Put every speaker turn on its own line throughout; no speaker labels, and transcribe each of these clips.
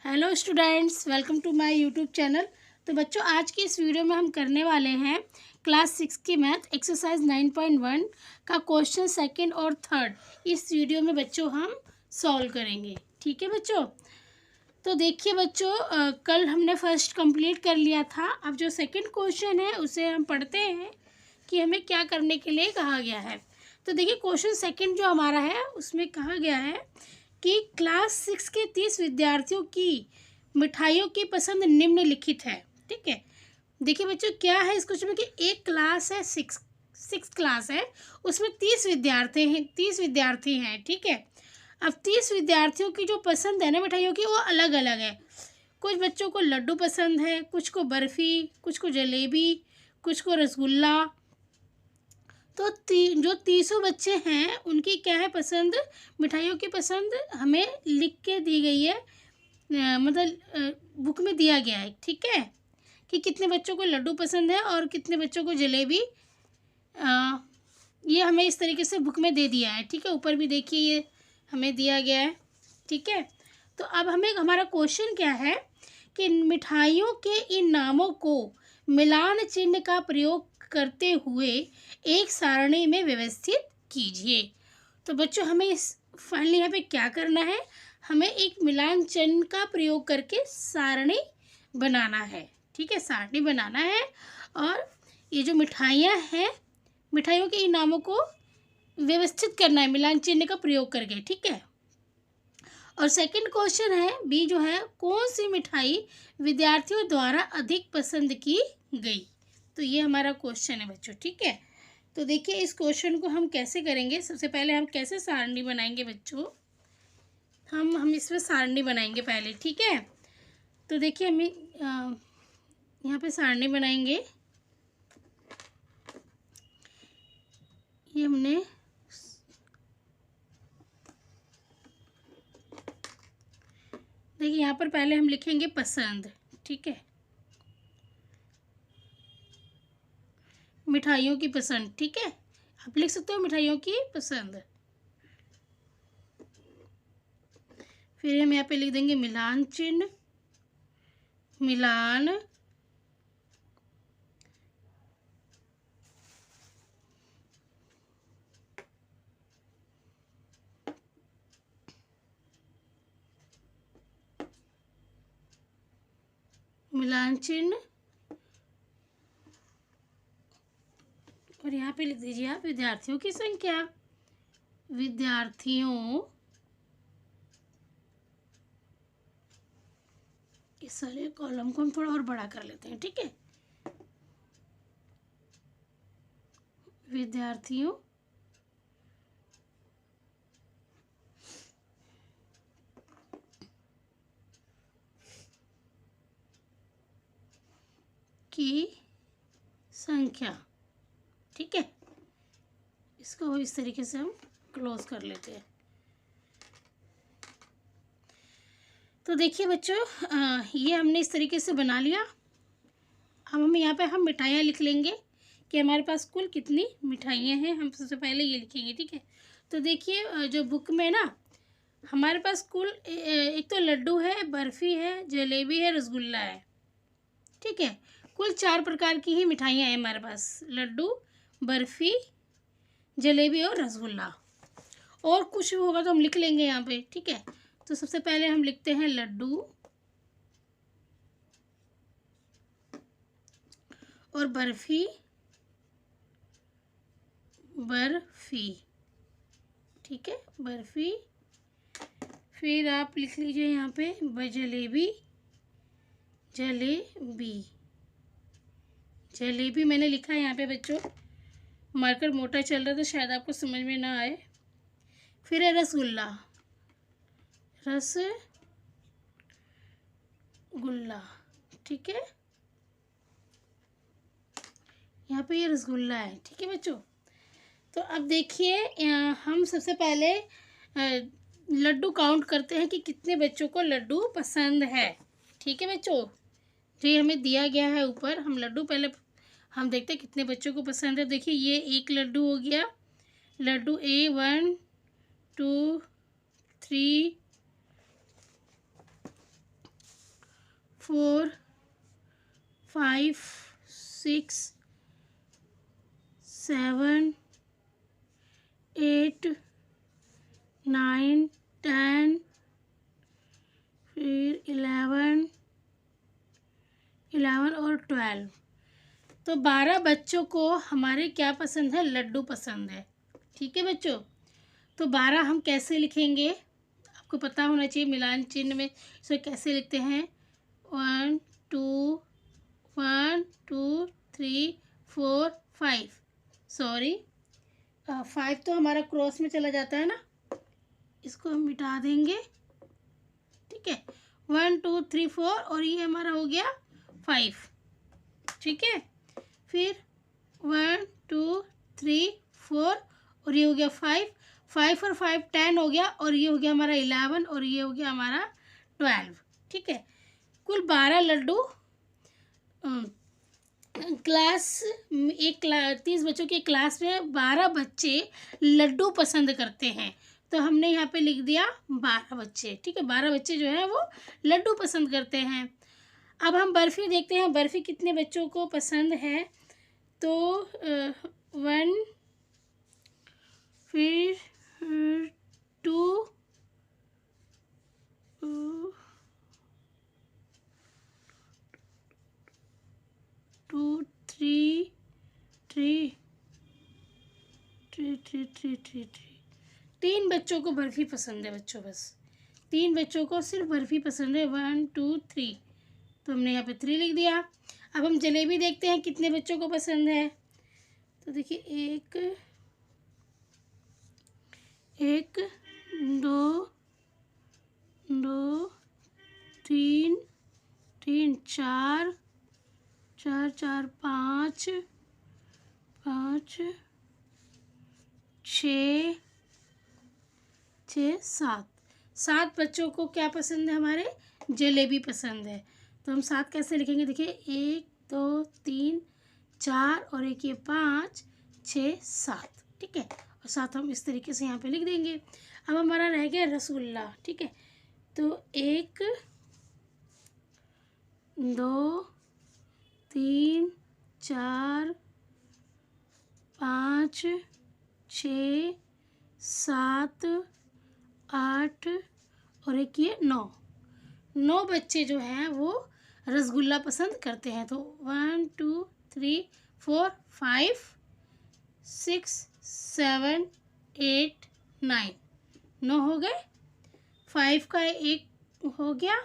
Hello students, welcome to my YouTube channel. तो बच्चों, आज की इस वीडियो में हम करने वाले हैं क्लास 6 की मैथ एक्सरसाइज 9.1 का क्वेश्चन सेकंड और थर्ड। इस वीडियो में बच्चों हम सॉल्व करेंगे। ठीक है बच्चों। तो देखिए बच्चों, कल हमने फर्स्ट कंप्लीट कर लिया था। अब जो सेकंड क्वेश्चन है उसे हम पढ़ते हैं कि हमें क्या करने के लिए कहा गया है। तो देखिए, क्वेश्चन सेकंड जो हमारा है उसमें कहा गया है कि क्लास 6 के 30 विद्यार्थियों की मिठाइयों की पसंद निम्नलिखित है। ठीक है, देखिए बच्चों, क्या है इस क्वेश्चन में कि एक क्लास है, सिक्स क्लास है, उसमें 30 विद्यार्थी हैं। ठीक है, अब 30 विद्यार्थियों की जो पसंद है ना मिठाइयों की, वो अलग अलग है। कुछ बच्चों को लड्डू पसंद है, कुछ को बर्फ़ी, कुछ को जलेबी, कुछ को रसगुल्ला। तो जो 30 बच्चे हैं उनकी क्या है पसंद, मिठाइयों की पसंद हमें लिख के दी गई है, बुक में दिया गया है। ठीक है, कि कितने बच्चों को लड्डू पसंद है और कितने बच्चों को जलेबी। ये हमें इस तरीके से बुक में दे दिया है। ठीक है, ऊपर भी देखिए ये हमें दिया गया है। ठीक है, तो अब हमें हमारा क्वेश्चन क्या है कि मिठाइयों के इन नामों को मिलान चिन्ह का प्रयोग करते हुए एक सारणी में व्यवस्थित कीजिए। तो बच्चों, हमें इस फाइनली यहाँ पे क्या करना है, हमें एक मिलान चिन्ह का प्रयोग करके सारणी बनाना है। ठीक है, सारणी बनाना है और ये जो मिठाइयाँ हैं, मिठाइयों के इन नामों को व्यवस्थित करना है मिलान चिन्ह का प्रयोग करके। ठीक है, और सेकंड क्वेश्चन है बी जो है, कौन सी मिठाई विद्यार्थियों द्वारा अधिक पसंद की गई। तो ये हमारा क्वेश्चन है बच्चों। ठीक है, तो देखिए इस क्वेश्चन को हम कैसे करेंगे। सबसे पहले हम कैसे सारणी बनाएंगे बच्चों, हम इसमें सारणी बनाएंगे पहले। ठीक है, तो देखिए हमें यहाँ पे सारणी बनाएंगे। ये हमने देखिए यहाँ पर पहले हम लिखेंगे पसंद। ठीक है, मिठाइयों की पसंद। ठीक है, आप लिख सकते हो मिठाइयों की पसंद। फिर हम यहाँ पे लिख देंगे मिलान चिन्ह, मिलान मिलान चिन्ह, और यहाँ पे लिख दीजिए आप विद्यार्थियों की संख्या। विद्यार्थियों, इस सारे कॉलम को हम थोड़ा और बड़ा कर लेते हैं। ठीक है, विद्यार्थियों की संख्या। ठीक है, इसको इस तरीके से हम क्लोज कर लेते हैं। तो देखिए बच्चों, ये हमने इस तरीके से बना लिया। अब हम यहाँ पे हम मिठाइयाँ लिख लेंगे कि हमारे पास कुल कितनी मिठाइयाँ हैं। हम सबसे पहले ये लिखेंगे। ठीक है, तो देखिए जो बुक में ना हमारे पास कुल एक तो लड्डू है, बर्फ़ी है, जलेबी है, रसगुल्ला है। ठीक है, कुल 4 प्रकार की ही मिठाइयाँ हैं हमारे पास, लड्डू, बर्फ़ी, जलेबी और रसगुल्ला। और कुछ भी होगा तो हम लिख लेंगे यहाँ पे। ठीक है, तो सबसे पहले हम लिखते हैं लड्डू और बर्फ़ी, बर्फ़ी। ठीक है, बर्फ़ी। फिर आप लिख लीजिए यहाँ पे जलेबी, जलेबी, जलेबी मैंने लिखा है यहाँ पे बच्चों। मार्कर मोटा चल रहा था, शायद आपको समझ में ना आए। फिर है रसगुल्ला, रसगुल्ला। ठीक है, यहाँ पे ये रसगुल्ला है। ठीक है बच्चों, तो अब देखिए हम सबसे पहले लड्डू काउंट करते हैं कि कितने बच्चों को लड्डू पसंद है। ठीक है बच्चों, जो ये हमें दिया गया है ऊपर, हम लड्डू पहले हम देखते हैं कितने बच्चों को पसंद है। देखिए ये एक लड्डू हो गया, लड्डू ए 1 2 3 4 5 6 7 8 9 10, फिर 11 और 12। तो 12 बच्चों को हमारे क्या पसंद है, लड्डू पसंद है। ठीक है बच्चों, तो 12 हम कैसे लिखेंगे आपको पता होना चाहिए। मिलान चिन्ह में इसे कैसे लिखते हैं, 1 2 1 2 3 4 5। सॉरी 5 तो हमारा क्रॉस में चला जाता है ना, इसको हम मिटा देंगे। ठीक है, 1 2 3 4 और ये हमारा हो गया 5। ठीक है, फिर 1 2 3 4 और ये हो गया 5। 5 और 5 10 हो गया, और ये हो गया हमारा 11 और ये हो गया हमारा 12। ठीक है, कुल 12 लड्डू क्लास 30 बच्चों की क्लास में 12 बच्चे लड्डू पसंद करते हैं। तो हमने यहाँ पे लिख दिया 12 बच्चे। ठीक है, 12 बच्चे जो है वो लड्डू पसंद करते हैं। अब हम बर्फ़ी देखते हैं, बर्फ़ी कितने बच्चों को पसंद है। तो 1, फिर 2, 2 3 3 3 3 3 3 3 बच्चों को बर्फ़ी पसंद है बच्चों, बस 3 बच्चों को सिर्फ बर्फ़ी पसंद है। 1 2 3, तो हमने यहाँ पे 3 लिख दिया। अब हम जलेबी देखते हैं कितने बच्चों को पसंद है। तो देखिए 1 1 2 2 3 3 4 4 4 5 5 6 6 7 7 बच्चों को क्या पसंद है, हमारे जलेबी पसंद है। तो हम 7 कैसे लिखेंगे, देखिए 1 2 3 4 और एक ये 5 6 7। ठीक है, और 7 हम इस तरीके से यहाँ पे लिख देंगे। अब हमारा रह गया रसगुल्ला। ठीक है, तो 1 2 3 4 5 6 7 8 और एक ये 9 बच्चे जो हैं वो रसगुल्ला पसंद करते हैं। तो 1 2 3 4 5 6 7 8 9 हो गए। 5 का एक हो गया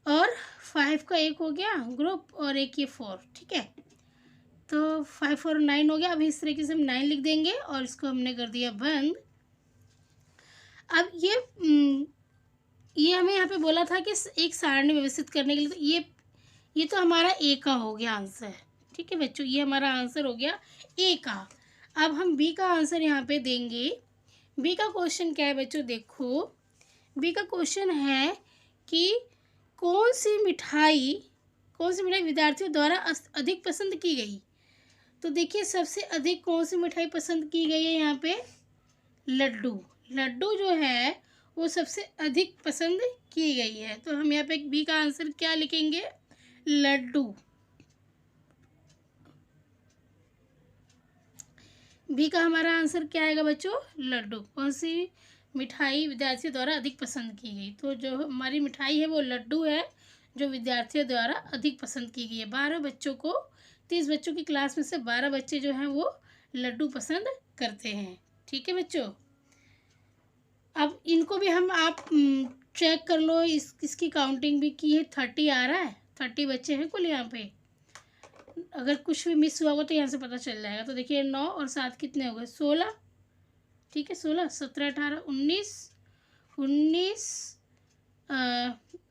और 5 का एक हो गया ग्रुप, और एक ये 4। ठीक है, तो 5 और 9 हो गया। अब इस तरीके से हम 9 लिख देंगे और इसको हमने कर दिया बंद। अब ये हमें यहाँ पे बोला था कि एक सारणी व्यवस्थित करने के लिए, तो ये तो हमारा ए का हो गया आंसर। ठीक है बच्चों, ये हमारा आंसर हो गया ए का। अब हम बी का आंसर यहाँ पे देंगे। बी का क्वेश्चन क्या है बच्चों, देखो बी का क्वेश्चन है कि कौन सी मिठाई विद्यार्थियों द्वारा अधिक पसंद की गई। तो देखिए सबसे अधिक कौन सी मिठाई पसंद की गई है, यहाँ पे लड्डू जो है वो सबसे अधिक पसंद की गई है। तो हम यहाँ पे बी का आंसर क्या लिखेंगे, लड्डू। बी का हमारा आंसर क्या आएगा बच्चों, लड्डू। कौन सी मिठाई विद्यार्थियों द्वारा अधिक पसंद की गई, तो जो हमारी मिठाई है वो लड्डू है, जो विद्यार्थियों द्वारा अधिक पसंद की गई है। 12 बच्चों को, 30 बच्चों की क्लास में से 12 बच्चे जो हैं वो लड्डू पसंद करते हैं। ठीक है बच्चों, अब इनको भी आप चेक कर लो, इसकी काउंटिंग भी की है। 30 आ रहा है, 30 बच्चे हैं कुल यहाँ पे। अगर कुछ भी मिस हुआ होगा तो यहाँ से पता चल जाएगा। तो देखिए 9 और 7 कितने हो गए, 16। ठीक है, 16 17 18 19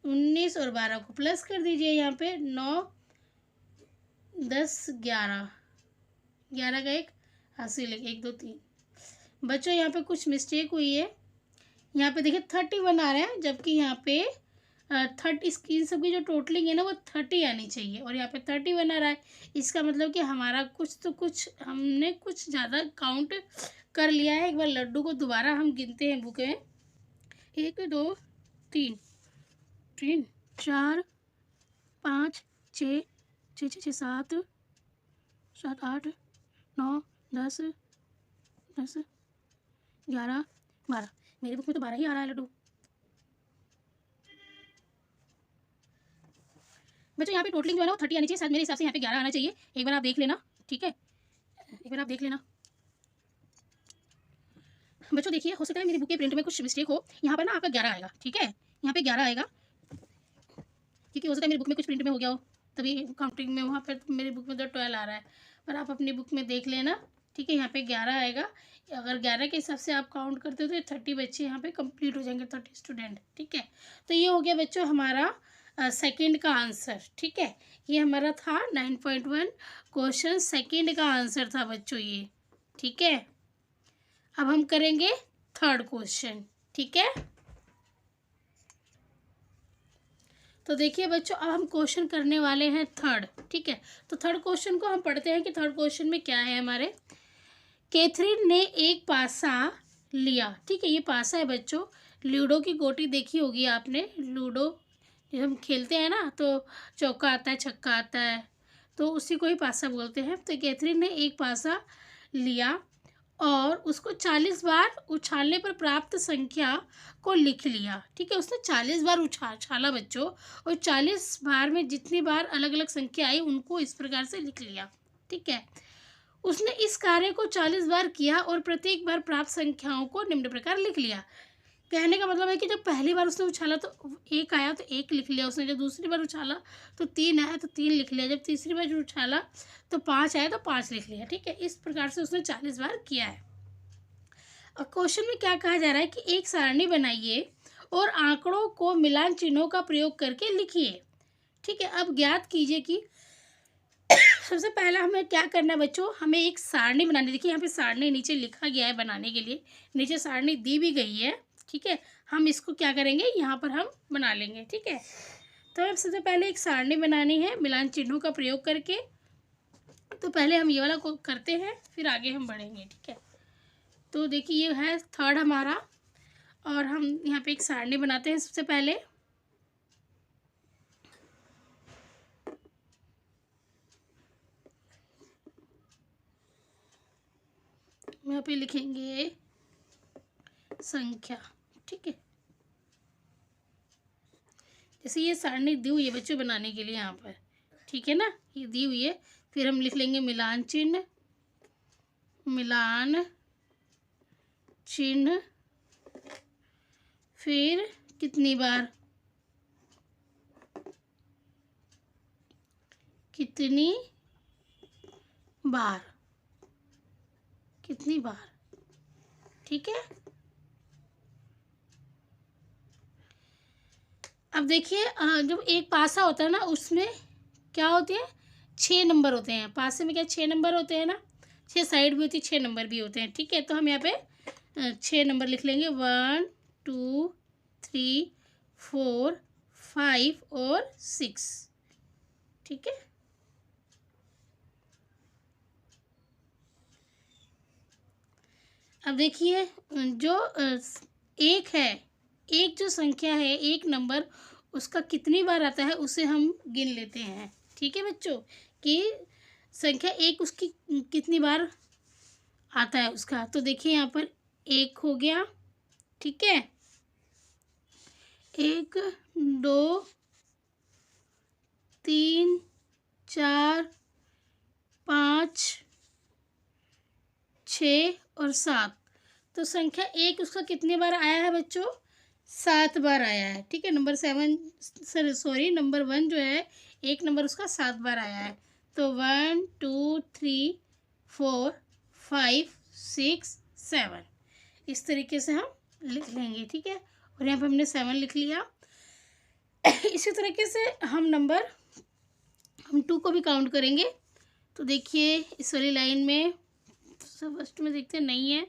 19 और 12 को प्लस कर दीजिए यहाँ पे। 9 10 11 11 का एक हासिल है, 1 2 3। बच्चों यहाँ पे कुछ मिस्टेक हुई है। यहाँ पे देखिए 31 आ रहा है, जबकि यहाँ पे 30 इन सब की जो टोटलिंग है ना वो 30 आनी चाहिए, और यहाँ पे 31 आ रहा है। इसका मतलब कि हमारा हमने कुछ ज़्यादा काउंट कर लिया है। एक बार लड्डू को दोबारा हम गिनते हैं बुक में। 1 2 3 3 4 5 6 6 6 6 7 7 8 9 10 10 11 12। मेरी बुक में तो 12 ही आ रहा है लड्डू। बच्चों यहाँ पे टोटलिंग जो है ना वो 30 आनी चाहिए, शायद मेरे हिसाब से यहाँ पे 11 आना चाहिए। एक बार आप देख लेना, ठीक है, एक बार आप देख लेना। बच्चों देखिए, हो सकता है मेरी बुक के प्रिंट में कुछ मिस्टेक हो, यहाँ पर ना आपका 11 आएगा, ठीक है, यहाँ पे 11 आएगा, क्योंकि हो सकता है मेरी बुक में कुछ प्रिंट में हो गया हो, तभी काउंटिंग में वहाँ पर मेरी बुक में तो 12 आ रहा है, पर आप अपनी बुक में देख लेना, ठीक है, यहाँ पे 11 आएगा। अगर 11 के हिसाब से आप काउंट करते हो तो 30 बच्चे यहाँ पे कंप्लीट हो जाएंगे, 30 स्टूडेंट, ठीक है। तो ये हो गया बच्चों हमारा सेकंड का आंसर, ठीक है, ये हमारा था 9.1 क्वेश्चन सेकंड का आंसर था बच्चों ये, ठीक है। अब हम करेंगे थर्ड क्वेश्चन, ठीक है। तो देखिए बच्चों, अब हम क्वेश्चन करने वाले हैं थर्ड, ठीक है। तो थर्ड क्वेश्चन को हम पढ़ते हैं कि थर्ड क्वेश्चन में क्या है हमारे। कैथरीन ने एक पासा लिया, ठीक है, ये पासा है बच्चों, लूडो की गोटी देखी होगी आपने, लूडो जब हम खेलते हैं ना तो चौका आता है, छक्का आता है, तो उसी को ही पासा बोलते हैं। तो कैथरीन ने एक पासा लिया और उसको 40 बार उछालने पर प्राप्त संख्या को लिख लिया, ठीक है। उसने 40 बार उछाला बच्चों, और 40 बार में जितनी बार अलग अलग संख्या आई उनको इस प्रकार से लिख लिया, ठीक है। उसने इस कार्य को 40 बार किया और प्रत्येक बार प्राप्त संख्याओं को निम्न प्रकार लिख लिया। कहने का मतलब है कि जब पहली बार उसने उछाला तो 1 आया तो 1 लिख लिया उसने, जब दूसरी बार उछाला तो 3 आया तो 3 लिख लिया, जब तीसरी बार उछाला तो 5 आया तो 5 लिख लिया, ठीक है। इस प्रकार से उसने 40 बार किया है। और क्वेश्चन में क्या कहा जा रहा है कि एक सारणी बनाइए और आंकड़ों को मिलान चिन्हों का प्रयोग करके लिखिए, ठीक है। अब ज्ञात कीजिए कि सबसे पहला हमें क्या करना है बच्चों, हमें एक सारणी बनानी। देखिए यहाँ पे सारणी नीचे लिखा गया है बनाने के लिए, नीचे सारणी दी भी गई है, ठीक है। हम इसको क्या करेंगे, यहाँ पर हम बना लेंगे, ठीक है। तो अब सबसे पहले एक सारणी बनानी है मिलान चिन्हों का प्रयोग करके। तो पहले हम ये वाला को करते हैं, फिर आगे हम बढ़ेंगे, ठीक है। तो देखिए ये है थर्ड हमारा, और हम यहाँ पे एक सारणी बनाते हैं। सबसे पहले यहाँ पे लिखेंगे संख्या, ठीक है। जैसे ये सारणी दी हुई है बच्चों बनाने के लिए यहाँ पर, ठीक है ना, ये दी हुई है। फिर हम लिख लेंगे मिलान चिन्ह, मिलान चिन्ह, फिर कितनी बार, कितनी बार, कितनी बार, ठीक है। अब देखिए जब एक पासा होता है ना उसमें क्या होते हैं, 6 नंबर होते हैं। पासे में क्या 6 नंबर होते हैं ना, 6 साइड भी होती है, 6 नंबर भी होते हैं, ठीक है। तो हम यहाँ पे 6 नंबर लिख लेंगे, 1 2 3 4 5 और 6, ठीक है। अब देखिए जो एक है, एक जो संख्या है, एक नंबर, उसका कितनी बार आता है उसे हम गिन लेते हैं, ठीक है बच्चों, कि संख्या एक उसकी कितनी बार आता है उसका। तो देखिए यहाँ पर 1 हो गया, ठीक है, 1 2 3 4 5 6 और 7। तो संख्या एक उसका कितनी बार आया है बच्चों, 7 बार आया है, ठीक है। नंबर 1 जो है, एक नंबर उसका 7 बार आया है। तो 1 2 3 4 5 6 7 इस तरीके से हम लिख लेंगे, ठीक है। और यहाँ पे हमने 7 लिख लिया। इसी तरीके से हम 2 को भी काउंट करेंगे। तो देखिए इस वाली लाइन में फर्स्ट में देखते हैं नहीं है,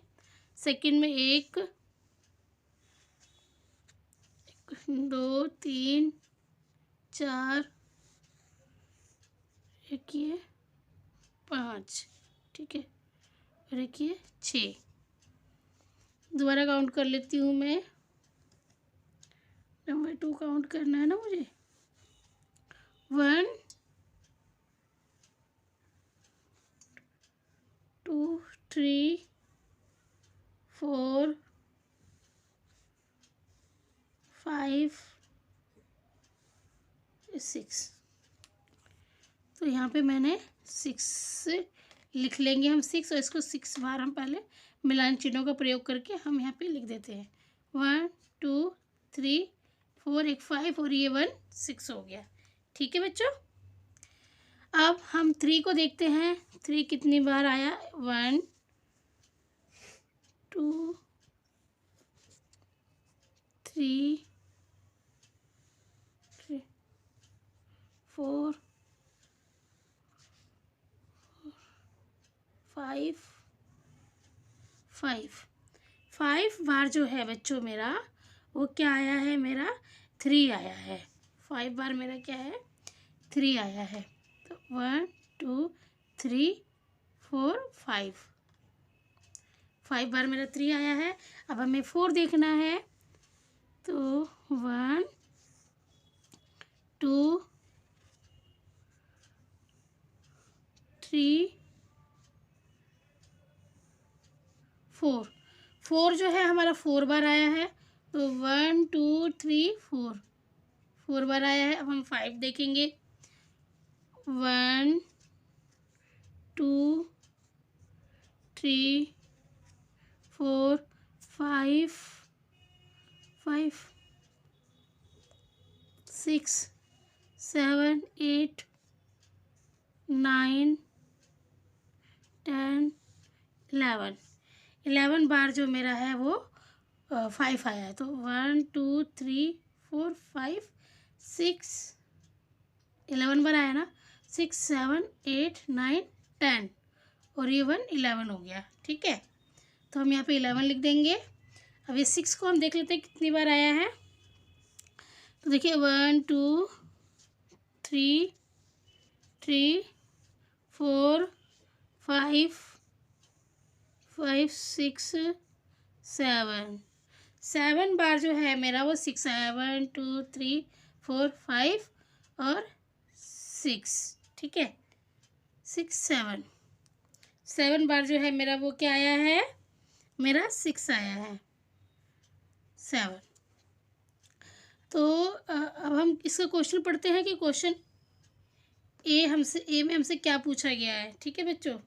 सेकंड में 1 2 3 4 देखिए 5, ठीक है, देखिए 6। दोबारा काउंट कर लेती हूँ मैं, नंबर 2 काउंट करना है ना मुझे, 1 2 3 4 5 6। तो यहाँ पे मैंने 6 लिख लेंगे हम 6, और इसको 6 बार हम पहले मिलान चिन्हों का प्रयोग करके हम यहाँ पे लिख देते हैं। 1 2 3 4, एक 5 और ये 1 6 हो गया। ठीक है बच्चों, अब हम 3 को देखते हैं। 3 कितनी बार आया? 1 2 3 4 5 5 बार जो है बच्चों मेरा वो क्या आया है? मेरा 3 आया है। 5 बार मेरा क्या है? 3 आया है। तो 1 2 3 4 5 बार मेरा 3 आया है। अब हमें 4 देखना है। तो 1 2 3 4 जो है हमारा 4 बार आया है। तो 1 2 3 4 बार आया है। अब हम 5 देखेंगे। 1 2 3 4 5 6 7 8 9 10 11 बार जो मेरा है वो 5 आया है। तो 1 2 3 4 5 6 11 बार आया ना। 6 7 8 9 10 और ये 1 11 हो गया। ठीक है, तो हम यहाँ पे 11 लिख देंगे। अब ये 6 को हम देख लेते हैं कितनी बार आया है। तो देखिए 1 2 3 4 5 6 7 बार जो है मेरा वो 6 आया। 1 2 3 4 5 और 6। ठीक है, 6 7 बार जो है मेरा वो क्या आया है? मेरा 6 आया है, 7। तो अब हम इसका क्वेश्चन पढ़ते हैं कि क्वेश्चन ए में हमसे क्या पूछा गया है। ठीक है बच्चों,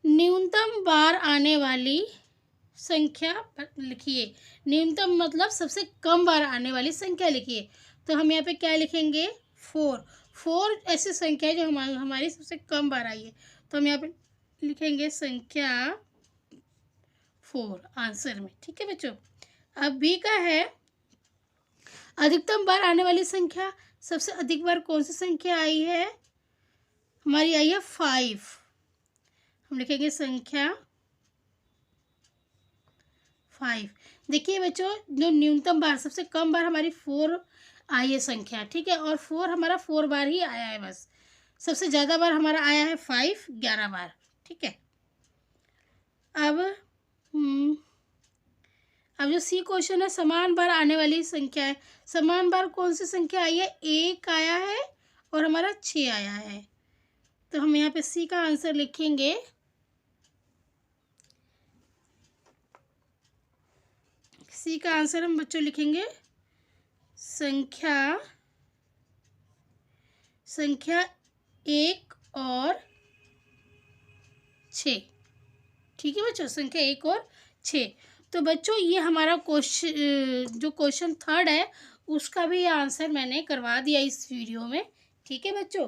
न्यूनतम बार आने वाली संख्या लिखिए। न्यूनतम मतलब सबसे कम बार आने वाली संख्या लिखिए। तो हम यहाँ पे क्या लिखेंगे? 4 ऐसी संख्या है जो हमारी सबसे कम बार आई है। तो हम यहाँ पे लिखेंगे संख्या 4 आंसर में। ठीक है बच्चों, अब बी का है अधिकतम बार आने वाली संख्या। सबसे अधिक बार कौन सी संख्या आई है? हमारी आई है 5। हम लिखेंगे संख्या 5। देखिए बच्चों, जो न्यूनतम बार सबसे कम बार हमारी 4 आई है संख्या। ठीक है, और 4 हमारा 4 बार ही आया है बस। सबसे ज़्यादा बार हमारा आया है 5, 11 बार। ठीक है, अब जो सी क्वेश्चन है समान बार आने वाली संख्या है। समान बार कौन सी संख्या आई है? 1 आया है और हमारा 6 आया है। तो हम यहाँ पे सी का आंसर लिखेंगे सी का आंसर हम बच्चों लिखेंगे संख्या 1 और 6। ठीक है बच्चों, संख्या 1 और 6। तो बच्चों ये हमारा क्वेश्चन थर्ड है उसका भी आंसर मैंने करवा दिया इस वीडियो में। ठीक है बच्चों,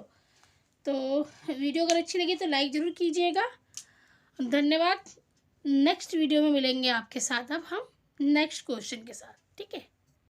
तो वीडियो अगर अच्छी लगी तो लाइक ज़रूर कीजिएगा। धन्यवाद। नेक्स्ट वीडियो में मिलेंगे आपके साथ अब हम नेक्स्ट क्वेश्चन के साथ। ठीक है।